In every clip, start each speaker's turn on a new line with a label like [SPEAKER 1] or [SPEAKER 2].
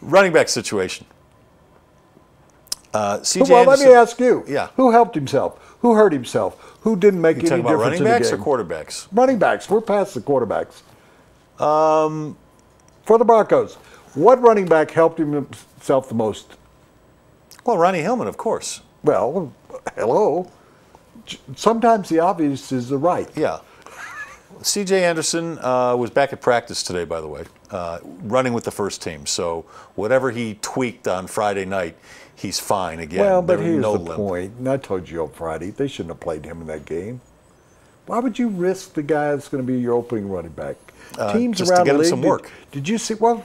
[SPEAKER 1] Running back situation. CJ
[SPEAKER 2] Well, let
[SPEAKER 1] Anderson,
[SPEAKER 2] me ask you.
[SPEAKER 1] Yeah.
[SPEAKER 2] Who helped himself? Who hurt himself? Who didn't make any
[SPEAKER 1] talking about
[SPEAKER 2] difference
[SPEAKER 1] running
[SPEAKER 2] in the
[SPEAKER 1] backs
[SPEAKER 2] game?
[SPEAKER 1] or quarterbacks?
[SPEAKER 2] Running backs. We're past the quarterbacks. For the Broncos, what running back helped himself the most?
[SPEAKER 1] Well, Ronnie Hillman, of course.
[SPEAKER 2] Well, hello. Sometimes the obvious is the right.
[SPEAKER 1] Yeah. CJ Anderson was back at practice today, by the way, running with the first team. So whatever he tweaked on Friday night, he's fine again.
[SPEAKER 2] Well, but
[SPEAKER 1] There
[SPEAKER 2] here's
[SPEAKER 1] no
[SPEAKER 2] the
[SPEAKER 1] limp.
[SPEAKER 2] point. And I told you on Friday, they shouldn't have played him in that game. Why would you risk the guy that's going to be your opening running back? Teams
[SPEAKER 1] just
[SPEAKER 2] around
[SPEAKER 1] to get
[SPEAKER 2] the
[SPEAKER 1] him
[SPEAKER 2] league.
[SPEAKER 1] some work.
[SPEAKER 2] Did you see? Well,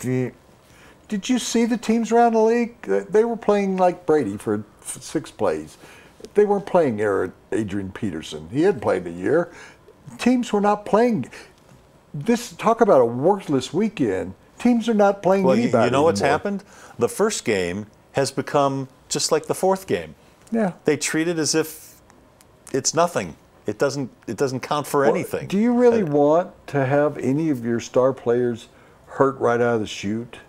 [SPEAKER 2] did you see the teams around the league? They were playing like Brady for 6 plays. They weren't playing Adrian Peterson. He hadn't played in a year. Teams were not playing. This talk about a worthless weekend. Teams are not playing
[SPEAKER 1] Well,
[SPEAKER 2] anybody
[SPEAKER 1] you know what's
[SPEAKER 2] anymore.
[SPEAKER 1] happened? The first game has become just like the fourth game.
[SPEAKER 2] Yeah.
[SPEAKER 1] They treat it as if it's nothing. It doesn't count for anything.
[SPEAKER 2] Do you really want to have any of your star players hurt right out of the chute?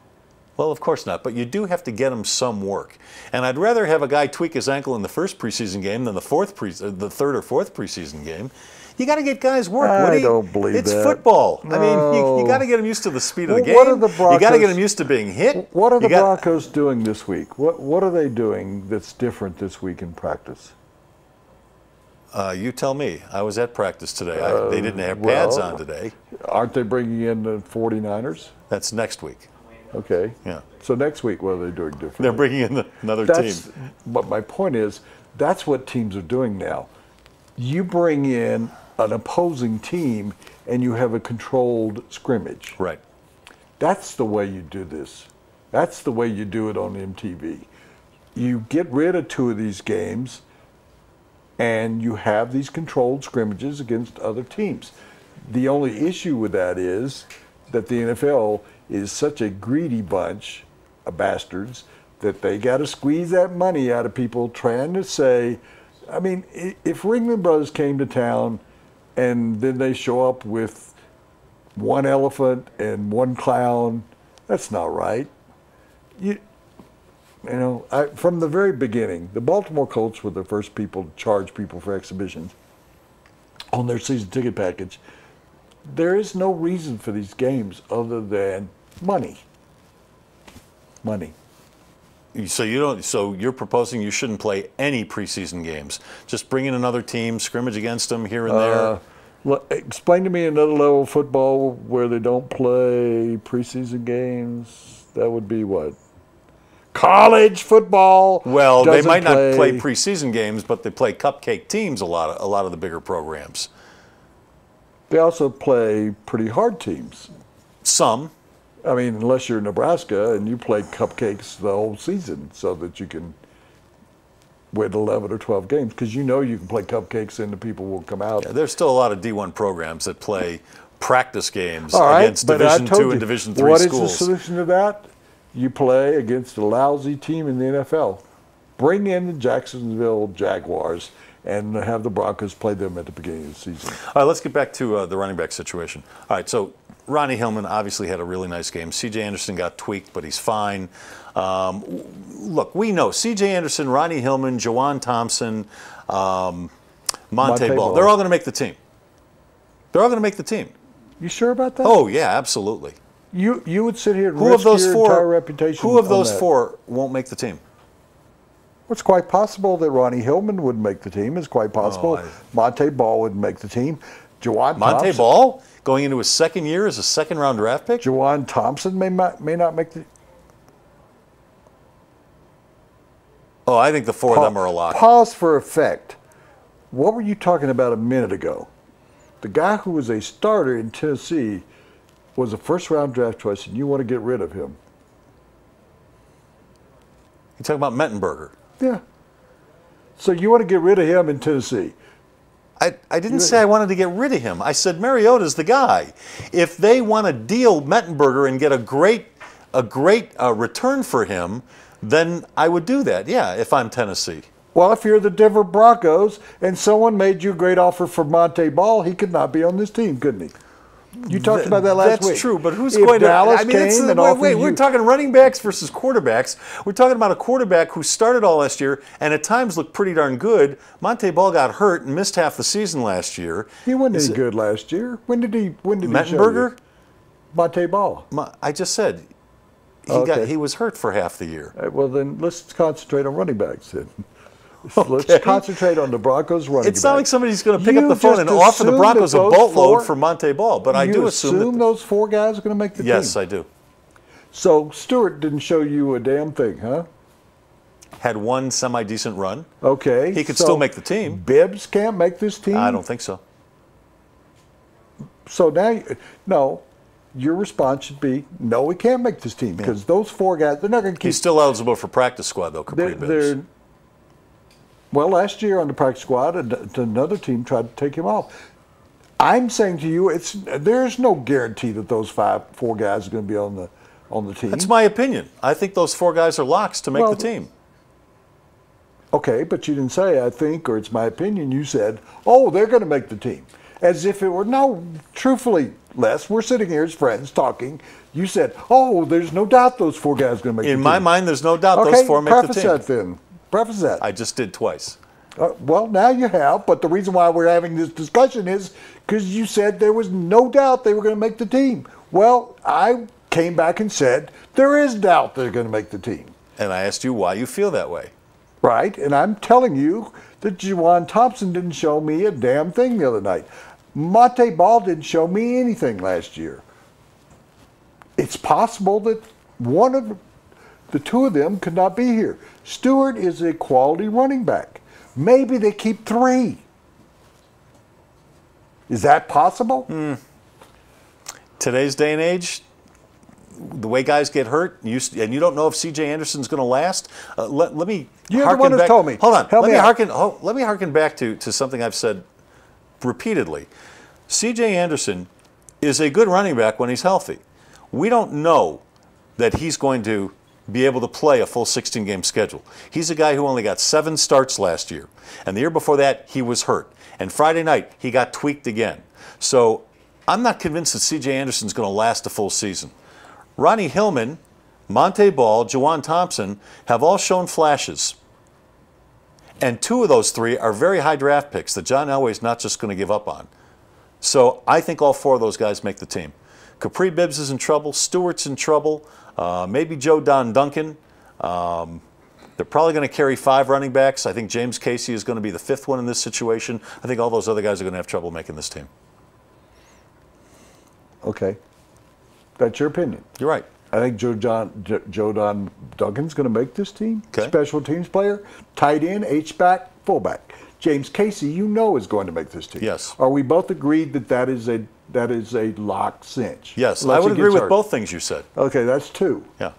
[SPEAKER 1] Well, of course not, but you do have to get him some work. And I'd rather have a guy tweak his ankle in the first preseason game than the third or fourth preseason game. You got to get guys work.
[SPEAKER 2] I don't believe
[SPEAKER 1] it's
[SPEAKER 2] that.
[SPEAKER 1] football. I mean,
[SPEAKER 2] No.
[SPEAKER 1] you got to get them used to the speed of the game.
[SPEAKER 2] What are the Broncos,
[SPEAKER 1] you got to get them used to being hit.
[SPEAKER 2] What are the
[SPEAKER 1] You got-
[SPEAKER 2] Broncos doing this week? What are they doing that's different this week in practice?
[SPEAKER 1] You tell me. I was at practice today. They didn't have
[SPEAKER 2] well,
[SPEAKER 1] pads on today.
[SPEAKER 2] Aren't they bringing in the 49ers?
[SPEAKER 1] That's next week.
[SPEAKER 2] Okay.
[SPEAKER 1] Yeah.
[SPEAKER 2] So next week, what are they doing different?
[SPEAKER 1] They're bringing in another team.
[SPEAKER 2] But my point is, that's what teams are doing now. You bring in an opposing team and you have a controlled scrimmage.
[SPEAKER 1] Right.
[SPEAKER 2] That's the way you do this. That's the way you do it on MTV. You get rid of 2 of these games and you have these controlled scrimmages against other teams. The only issue with that is that the NFL is such a greedy bunch of bastards that they got to squeeze that money out of people trying to say, I mean, if Ringling Brothers came to town and then they show up with 1 elephant and 1 clown, that's not right. You know, from the very beginning, the Baltimore Colts were the first people to charge people for exhibitions on their season ticket package. There is no reason for these games other than money. Money.
[SPEAKER 1] So you're proposing you shouldn't play any preseason games. Just bring in another team, scrimmage against them here and there.
[SPEAKER 2] Explain to me another level of football where they don't play preseason games. That would be what? College football.
[SPEAKER 1] Well, they might not
[SPEAKER 2] play
[SPEAKER 1] play preseason games, but they play cupcake teams a lot of the bigger programs.
[SPEAKER 2] They also play pretty hard teams.
[SPEAKER 1] Some.
[SPEAKER 2] I mean, unless you're Nebraska and you play cupcakes the whole season so that you can win 11 or 12 games, because you know you can play cupcakes and the people will come out.
[SPEAKER 1] Yeah, there's still a lot of D1 programs that play practice games
[SPEAKER 2] All right,
[SPEAKER 1] against
[SPEAKER 2] but
[SPEAKER 1] Division
[SPEAKER 2] I told
[SPEAKER 1] II and
[SPEAKER 2] you,
[SPEAKER 1] Division III
[SPEAKER 2] what
[SPEAKER 1] schools.
[SPEAKER 2] is the solution to that? You play against a lousy team in the NFL. Bring in the Jacksonville Jaguars and have the Broncos play them at the beginning of the season.
[SPEAKER 1] All right, let's get back to the running back situation. All right, so Ronnie Hillman obviously had a really nice game. C.J. Anderson got tweaked, but he's fine. Look, we know C.J. Anderson, Ronnie Hillman, Jawan Thompson, Monte Ball. They're all going to make the team. They're all going to make the team.
[SPEAKER 2] You sure about that?
[SPEAKER 1] Oh, yeah, absolutely.
[SPEAKER 2] You would sit here and
[SPEAKER 1] Who
[SPEAKER 2] risk
[SPEAKER 1] of those
[SPEAKER 2] your entire reputation.
[SPEAKER 1] Who of
[SPEAKER 2] on
[SPEAKER 1] those
[SPEAKER 2] that.
[SPEAKER 1] 4 won't make the team?
[SPEAKER 2] It's quite possible that Ronnie Hillman would make the team. It's quite possible Monte Ball would make the team. Jawan
[SPEAKER 1] Monte
[SPEAKER 2] Thompson,
[SPEAKER 1] Ball going into his second year as a second-round draft pick?
[SPEAKER 2] Jawan Thompson may not make the.
[SPEAKER 1] Oh, I think the 4 of them are a lock.
[SPEAKER 2] Pause for effect. What were you talking about a minute ago? The guy who was a starter in Tennessee was a first-round draft choice, and you want to get rid of him.
[SPEAKER 1] You talking about Mettenberger?
[SPEAKER 2] Yeah. So you want to get rid of him in Tennessee.
[SPEAKER 1] I didn't say I wanted to get rid of him. I said Mariota's the guy. If they want to deal Mettenberger and get a great return for him, then I would do that, yeah, if I'm Tennessee.
[SPEAKER 2] Well, if you're the Denver Broncos and someone made you a great offer for Monte Ball, he could not be on this team, couldn't he? You talked about that last week.
[SPEAKER 1] That's true, but who's
[SPEAKER 2] if
[SPEAKER 1] going
[SPEAKER 2] Dallas
[SPEAKER 1] to? I mean,
[SPEAKER 2] came and
[SPEAKER 1] wait, we're talking running backs versus quarterbacks. We're talking about a quarterback who started all last year and at times looked pretty darn good. Monte Ball got hurt and missed half the season last year.
[SPEAKER 2] He wasn't any good last year. When did he show
[SPEAKER 1] Mettenberger?
[SPEAKER 2] you? Monte Ball.
[SPEAKER 1] I just said he was hurt for half the year.
[SPEAKER 2] Well, then let's concentrate on running backs then. Let's concentrate on the Broncos running backs.
[SPEAKER 1] It's not like somebody's going to pick up the phone and offer the Broncos a boatload for Monte Ball, but I do assume
[SPEAKER 2] those 4 guys are going to make the team.
[SPEAKER 1] Yes, I do.
[SPEAKER 2] So Stewart didn't show you a damn thing, huh?
[SPEAKER 1] Had one semi-decent run.
[SPEAKER 2] Okay.
[SPEAKER 1] He could still make the team.
[SPEAKER 2] Bibbs can't make this team?
[SPEAKER 1] I don't think so.
[SPEAKER 2] So now, your response should be, no, he can't make this team because those 4 guys, they're not going to keep.
[SPEAKER 1] He's still eligible for practice squad, though, Capri Bibbs.
[SPEAKER 2] Well, last year on the practice squad, another team tried to take him off. I'm saying to you, there's no guarantee that those 4 guys are going to be on the team.
[SPEAKER 1] That's my opinion. I think those 4 guys are locks to make the team.
[SPEAKER 2] Okay, but you didn't say I think or it's my opinion. You said, oh, they're going to make the team. As if it were, no, truthfully, Les, we're sitting here as friends talking. You said, oh, there's no doubt those 4 guys are going to make the team.
[SPEAKER 1] In my mind, there's no doubt those 4 make the team.
[SPEAKER 2] Preface that then. Preface that.
[SPEAKER 1] I just did twice.
[SPEAKER 2] Well, now you have, but the reason why we're having this discussion is because you said there was no doubt they were going to make the team. Well, I came back and said there is doubt they're going to make the team.
[SPEAKER 1] And I asked you why you feel that way.
[SPEAKER 2] Right, and I'm telling you that Juwan Thompson didn't show me a damn thing the other night. Monte Ball didn't show me anything last year. It's possible that one of the 2 of them could not be here. Stewart is a quality running back. Maybe they keep 3. Is that possible?
[SPEAKER 1] Today's day and age, the way guys get hurt, and you don't know if C.J. Anderson's going to last. Let me.
[SPEAKER 2] You're the one who told me.
[SPEAKER 1] Hold on.
[SPEAKER 2] Let
[SPEAKER 1] me harken back to something I've said repeatedly. C.J. Anderson is a good running back when he's healthy. We don't know that he's going to be able to play a full 16-game schedule. He's a guy who only got 7 starts last year. And the year before that, he was hurt. And Friday night, he got tweaked again. So I'm not convinced that C.J. Anderson's going to last a full season. Ronnie Hillman, Monte Ball, Juwan Thompson have all shown flashes. And 2 of those 3 are very high draft picks that John Elway's not just going to give up on. So I think all 4 of those guys make the team. Capri Bibbs is in trouble. Stewart's in trouble. Maybe Joe Don Duncan. They're probably going to carry 5 running backs. I think James Casey is going to be the 5th one in this situation. I think all those other guys are going to have trouble making this team.
[SPEAKER 2] Okay. That's your opinion.
[SPEAKER 1] You're right.
[SPEAKER 2] I think Joe Don Duncan's going to make this team.
[SPEAKER 1] Okay.
[SPEAKER 2] Special teams player, tight end, H-back, fullback. James Casey, you know, is going to make this team.
[SPEAKER 1] Yes.
[SPEAKER 2] Are we both agreed that that is a lock cinch?
[SPEAKER 1] Yes, I would agree with both things you said.
[SPEAKER 2] Okay, that's 2.
[SPEAKER 1] Yeah.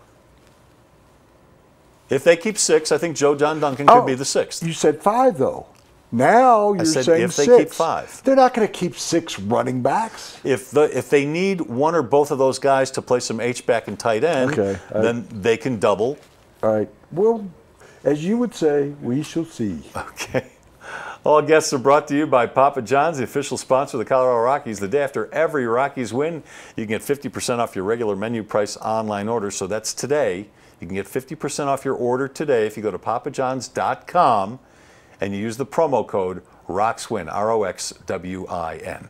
[SPEAKER 1] If they keep 6, I think Joe Don Duncan could be the 6th.
[SPEAKER 2] You said 5, though. Now you're saying
[SPEAKER 1] if they
[SPEAKER 2] 6.
[SPEAKER 1] keep 5.
[SPEAKER 2] They're not going to keep 6 running backs.
[SPEAKER 1] If they need one or both of those guys to play some H-back and tight end, then they can double.
[SPEAKER 2] All right. Well, as you would say, we shall see.
[SPEAKER 1] Okay. All guests are brought to you by Papa John's, the official sponsor of the Colorado Rockies. The day after every Rockies win, you can get 50% off your regular menu price online order. So that's today. You can get 50% off your order today if you go to papajohns.com and you use the promo code ROXWIN, ROXWIN.